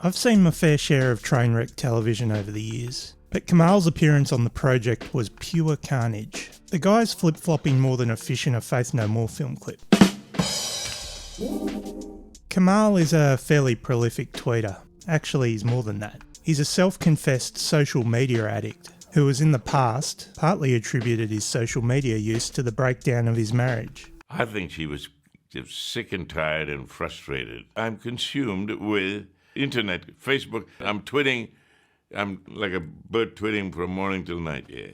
I've seen my fair share of Trainwreck television over the years, but Kamal's appearance on the project was pure carnage. The guy's flip-flopping more than a fish in a Faith No More film clip. Kamal is a fairly prolific tweeter. Actually, he's more than that. He's a self-confessed social media addict who has in the past partly attributed his social media use to the breakdown of his marriage. I think she was just sick and tired and frustrated. I'm consumed with internet, Facebook. I'm twitting. I'm like a bird twitting from morning till night. Yeah.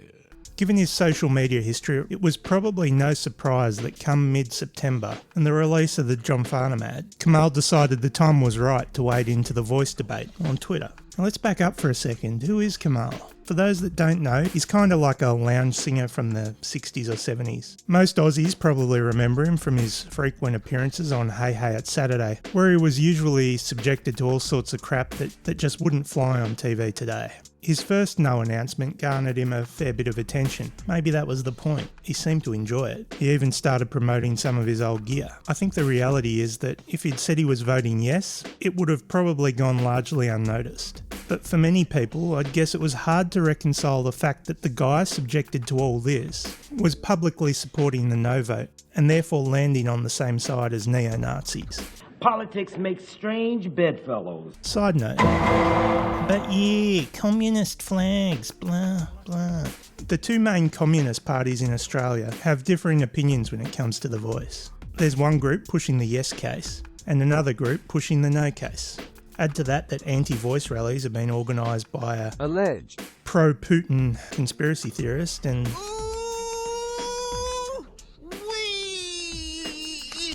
Given his social media history, it was probably no surprise that come mid-September and the release of the John Farnham ad, Kamal decided the time was right to wade into the voice debate on Twitter. Now let's back up for a second. Who is Kamal? For those that don't know, he's kind of like a lounge singer from the 60s or 70s. Most Aussies probably remember him from his frequent appearances on Hey Hey It's Saturday, where he was usually subjected to all sorts of crap that just wouldn't fly on TV today. His first no announcement garnered him a fair bit of attention. Maybe that was the point. He seemed to enjoy it. He even started promoting some of his old gear. I think the reality is that if he'd said he was voting yes, it would have probably gone largely unnoticed. But for many people, I'd guess it was hard to reconcile the fact that the guy subjected to all this was publicly supporting the no vote and therefore landing on the same side as neo-Nazis. Politics makes strange bedfellows. Side note. But yeah, communist flags, blah, blah. The two main communist parties in Australia have differing opinions when it comes to The Voice. There's one group pushing the yes case and another group pushing the no case. Add to that anti-voice rallies have been organised by a alleged pro-Putin conspiracy theorist and...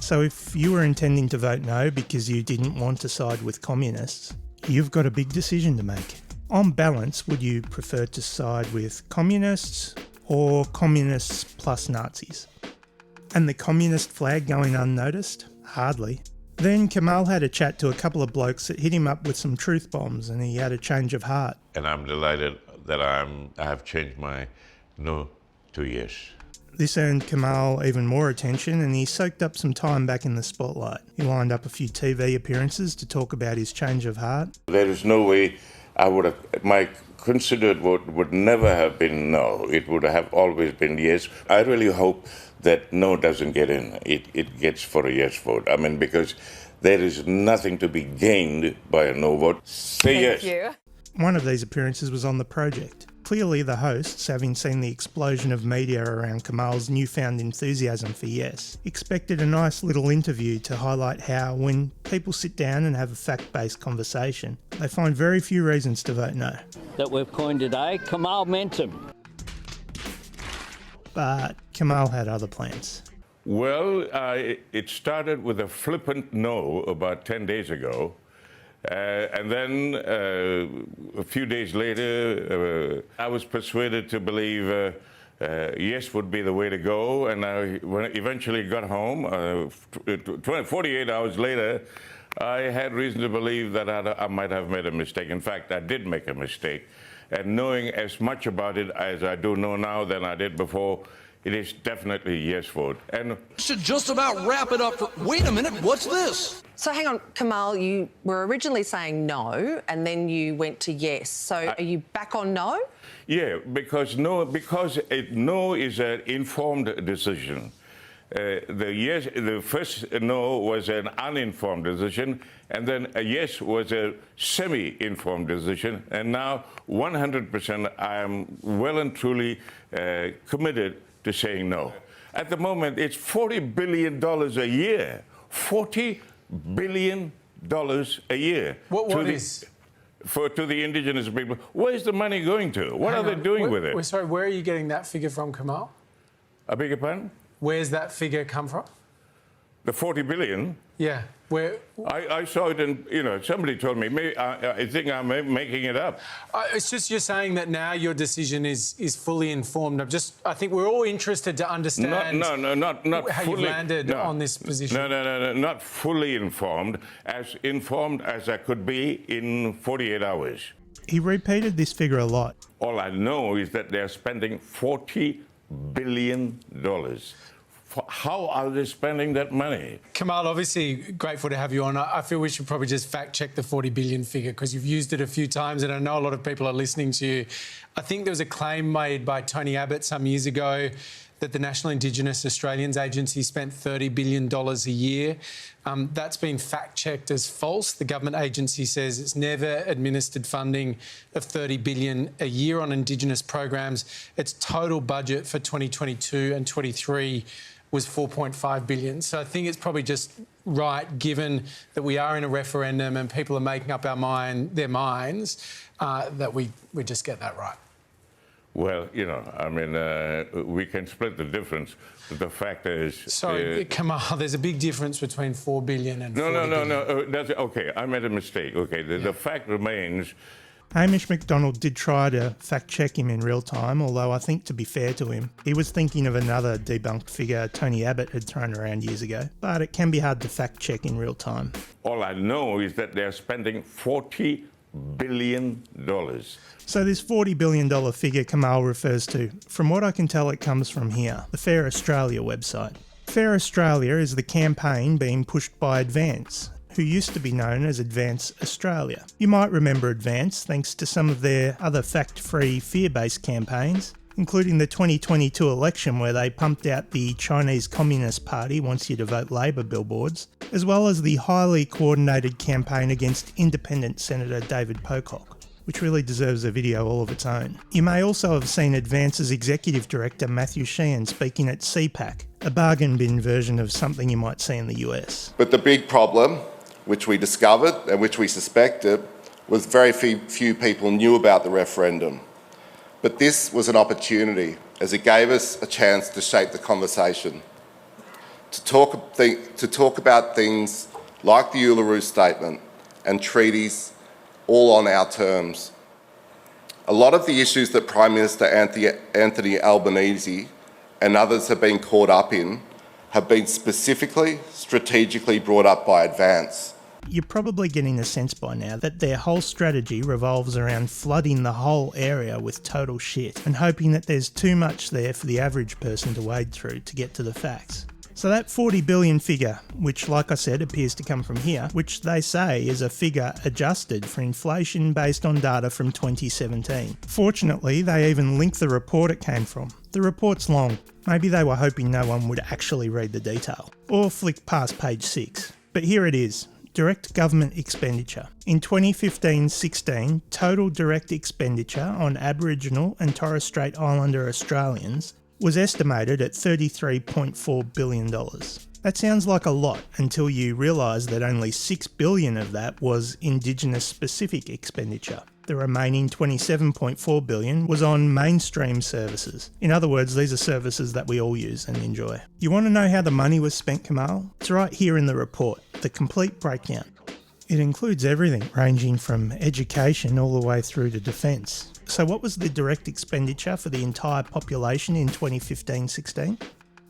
So if you were intending to vote no because you didn't want to side with communists, you've got a big decision to make. On balance, would you prefer to side with communists or communists plus Nazis? And the communist flag going unnoticed? Hardly. Then Kamal had a chat to a couple of blokes that hit him up with some truth bombs and he had a change of heart. And I'm delighted that I have changed my no to yes. This earned Kamal even more attention and he soaked up some time back in the spotlight. He lined up a few TV appearances to talk about his change of heart. There is no way I would have, my considered vote would never have been no. It would have always been yes. I really hope that no doesn't get in. It gets for a yes vote. I mean, because there is nothing to be gained by a no vote. Say yes. Thank you. One of these appearances was on The Project. Clearly the hosts, having seen the explosion of media around Kamal's newfound enthusiasm for yes, expected a nice little interview to highlight how, when people sit down and have a fact-based conversation, they find very few reasons to vote no. That we've coined today, Kamalmentum. But Kamal had other plans. Well, it started with a flippant no about 10 days ago. And then a few days later, I was persuaded to believe yes would be the way to go. And when I eventually got home, 48 hours later, I had reason to believe that I might have made a mistake. In fact, I did make a mistake. And knowing as much about it as I do know now than I did before, it is definitely a yes vote. And should just about wrap it up. Wait a minute, what's this? So hang on, Kamal, you were originally saying no and then you went to yes. So are you back on no? Yeah, because no is an informed decision. The first no was an uninformed decision, and then a yes was a semi-informed decision, and now 100% I am well and truly committed to saying no. At the moment, it's $40 billion a year. $40 billion a year. To the indigenous people. Where's the money going to? What are they doing with it? Sorry, where are you getting that figure from, Kamal? I beg your pardon? Where's that figure come from? The 40 billion? Yeah. Where? I saw it in, somebody told me. Maybe, I think I'm making it up. It's just you're saying that now your decision is fully informed. I think we're all interested to understand not how fully, you landed on this position. No, not fully informed as I could be in 48 hours. He repeated this figure a lot. All I know is that they're spending $40 billion. How are they spending that money? Kamal, obviously grateful to have you on. I feel we should probably just fact check the 40 billion figure because you've used it a few times and I know a lot of people are listening to you. I think there was a claim made by Tony Abbott some years ago that the National Indigenous Australians Agency spent $30 billion a year. That's been fact-checked as false. The government agency says it's never administered funding of $30 billion a year on Indigenous programs. Its total budget for 2022 and 23 was $4.5 billion. So I think it's probably just right, given that we are in a referendum and people are making up their minds, that we just get that right. Well, you know, I mean, we can split the difference, but the fact is... Sorry, Kamal, there's a big difference between $4 billion and $40 billion. No. That's okay. I made a mistake. Okay, the fact remains... Hamish McDonald did try to fact-check him in real time, although I think, to be fair to him, he was thinking of another debunked figure Tony Abbott had thrown around years ago. But it can be hard to fact-check in real time. All I know is that they're spending $40 billion. So this $40 billion figure Kamal refers to, from what I can tell, it comes from here, the Fair Australia website. Fair Australia is the campaign being pushed by Advance, who used to be known as Advance Australia. You might remember Advance thanks to some of their other fact-free, fear-based campaigns, including the 2022 election where they pumped out the Chinese Communist Party wants you to vote Labor billboards, as well as the highly coordinated campaign against independent Senator David Pocock, which really deserves a video all of its own. You may also have seen Advance's Executive Director Matthew Sheehan speaking at CPAC, a bargain bin version of something you might see in the US. But the big problem, which we discovered and which we suspected, was very few people knew about the referendum. But this was an opportunity, as it gave us a chance to shape the conversation, to talk about things like the Uluru Statement and treaties, all on our terms. A lot of the issues that Prime Minister Anthony Albanese and others have been caught up in have been specifically, strategically brought up by Advance. You're probably getting a sense by now that their whole strategy revolves around flooding the whole area with total shit and hoping that there's too much there for the average person to wade through to get to the facts. So that 40 billion figure, which like I said appears to come from here, which they say is a figure adjusted for inflation based on data from 2017. Fortunately, they even link the report it came from. The report's long. Maybe they were hoping no one would actually read the detail. Or flick past page 6. But here it is. Direct government expenditure. In 2015-16, total direct expenditure on Aboriginal and Torres Strait Islander Australians was estimated at $33.4 billion. That sounds like a lot until you realise that only $6 billion of that was Indigenous specific expenditure. The remaining $27.4 billion was on mainstream services. In other words, these are services that we all use and enjoy. You want to know how the money was spent, Kamal? It's right here in the report, the complete breakdown. It includes everything, ranging from education all the way through to defence. So what was the direct expenditure for the entire population in 2015-16?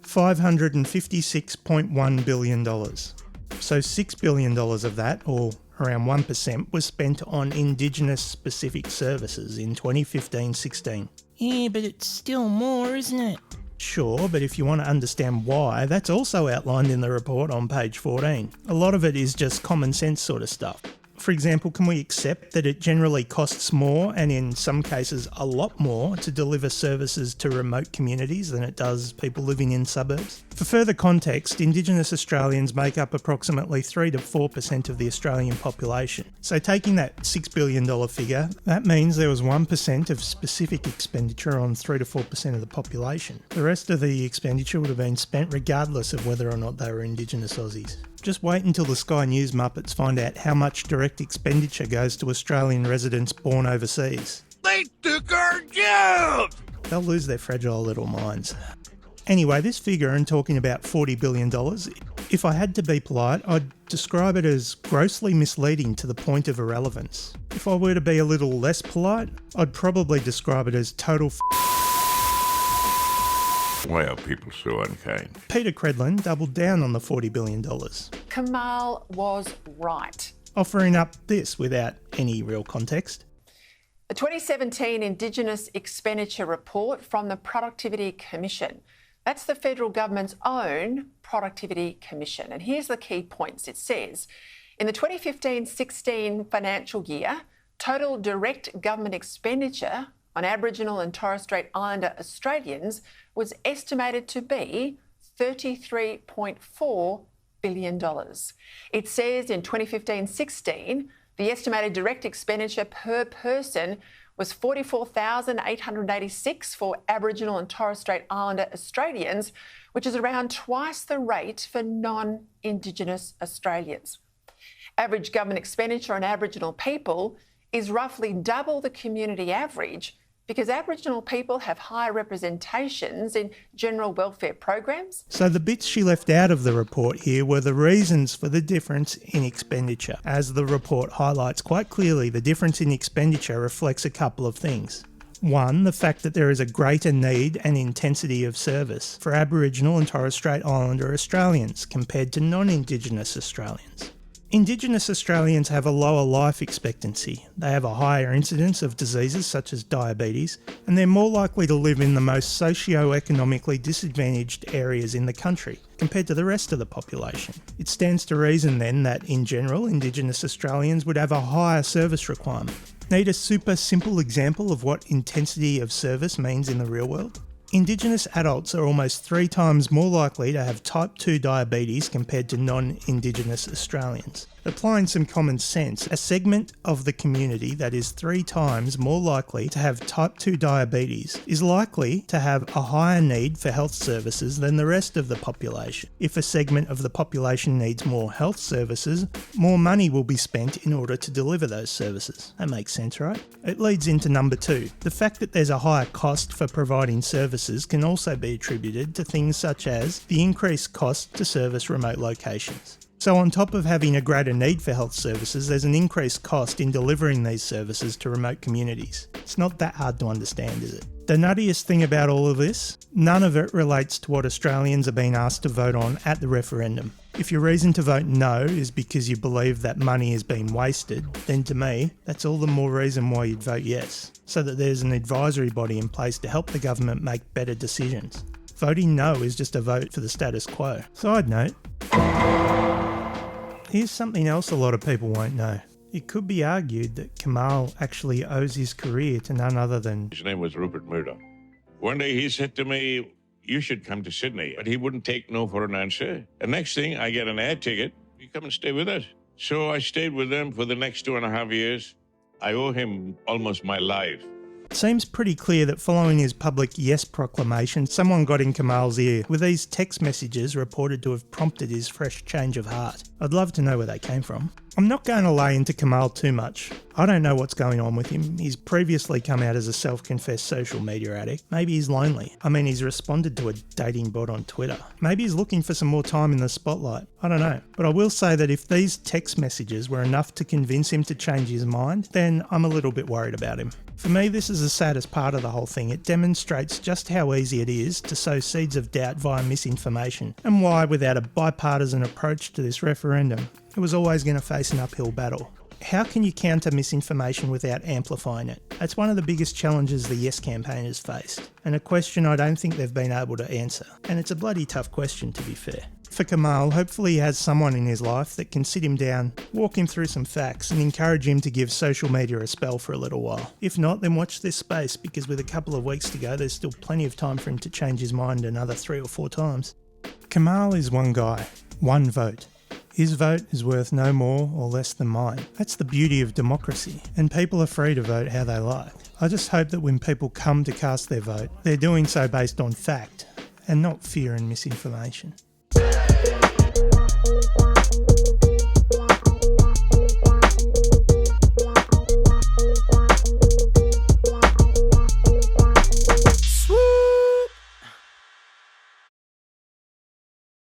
$556.1 billion. So $6 billion of that, or around 1%, was spent on Indigenous specific services in 2015-16. Yeah, but it's still more, isn't it? Sure, but if you want to understand why, that's also outlined in the report on page 14. A lot of it is just common sense sort of stuff. For example, can we accept that it generally costs more, and in some cases a lot more, to deliver services to remote communities than it does people living in suburbs? For further context, Indigenous Australians make up approximately 3 to 4% of the Australian population. So taking that $6 billion figure, that means there was 1% of specific expenditure on 3 to 4% of the population. The rest of the expenditure would have been spent regardless of whether or not they were Indigenous Aussies. Just wait until the Sky News Muppets find out how much direct expenditure goes to Australian residents born overseas. They took our jobs! They'll lose their fragile little minds. Anyway, this figure, and talking about $40 billion, if I had to be polite, I'd describe it as grossly misleading to the point of irrelevance. If I were to be a little less polite, I'd probably describe it as total Why are people so unkind? Peter Credlin doubled down on the $40 billion, Kamal was right. offering up this without any real context. The 2017 Indigenous Expenditure Report from the Productivity Commission That's the federal government's own Productivity Commission. And here's the key points. It says, in the 2015-16 financial year, total direct government expenditure on Aboriginal and Torres Strait Islander Australians was estimated to be $33.4 billion. It says in 2015-16, the estimated direct expenditure per person was $44,886 for Aboriginal and Torres Strait Islander Australians, which is around twice the rate for non-Indigenous Australians. Average government expenditure on Aboriginal people is roughly double the community average because Aboriginal people have higher representations in general welfare programs. So the bits she left out of the report here were the reasons for the difference in expenditure. As the report highlights quite clearly, the difference in expenditure reflects a couple of things. One, the fact that there is a greater need and intensity of service for Aboriginal and Torres Strait Islander Australians compared to non-Indigenous Australians. Indigenous Australians have a lower life expectancy, they have a higher incidence of diseases such as diabetes, and they're more likely to live in the most socio-economically disadvantaged areas in the country compared to the rest of the population. It stands to reason then that, in general, Indigenous Australians would have a higher service requirement. Need a super simple example of what intensity of service means in the real world? Indigenous adults are almost 3 times more likely to have type 2 diabetes compared to non-Indigenous Australians. Applying some common sense, a segment of the community that is 3 times more likely to have type 2 diabetes is likely to have a higher need for health services than the rest of the population. If a segment of the population needs more health services, more money will be spent in order to deliver those services. That makes sense, right? It leads into number 2. The fact that there's a higher cost for providing services can also be attributed to things such as the increased cost to service remote locations. So on top of having a greater need for health services, there's an increased cost in delivering these services to remote communities. It's not that hard to understand, is it? The nuttiest thing about all of this, none of it relates to what Australians are being asked to vote on at the referendum. If your reason to vote no is because you believe that money is being wasted, then to me, that's all the more reason why you'd vote yes, so that there's an advisory body in place to help the government make better decisions. Voting no is just a vote for the status quo. Side note, here's something else a lot of people won't know. It could be argued that Kamal actually owes his career to none other than... His name was Rupert Murdoch. One day he said to me, you should come to Sydney. But he wouldn't take no for an answer. The next thing, I get an air ticket. You come and stay with us. So I stayed with him for the next 2.5 years. I owe him almost my life. It seems pretty clear that following his public yes proclamation, someone got in Kamal's ear, with these text messages reported to have prompted his fresh change of heart. I'd love to know where they came from. I'm not going to lay into Kamal too much. I don't know what's going on with him. He's previously come out as a self-confessed social media addict. Maybe he's lonely. I mean, he's responded to a dating bot on Twitter. Maybe he's looking for some more time in the spotlight. I don't know. But I will say that if these text messages were enough to convince him to change his mind, then I'm a little bit worried about him. For me, this is the saddest part of the whole thing. It demonstrates just how easy it is to sow seeds of doubt via misinformation, and why, without a bipartisan approach to this referendum, it was always going to face an uphill battle. How can you counter misinformation without amplifying it? That's one of the biggest challenges the Yes campaign has faced, and a question I don't think they've been able to answer. And it's a bloody tough question, to be fair. For Kamal, hopefully he has someone in his life that can sit him down, walk him through some facts, and encourage him to give social media a spell for a little while. If not, then watch this space, because with a couple of weeks to go, there's still plenty of time for him to change his mind another 3 or 4 times. Kamal is one guy, one vote. His vote is worth no more or less than mine. That's the beauty of democracy, and people are free to vote how they like. I just hope that when people come to cast their vote, they're doing so based on fact, and not fear and misinformation.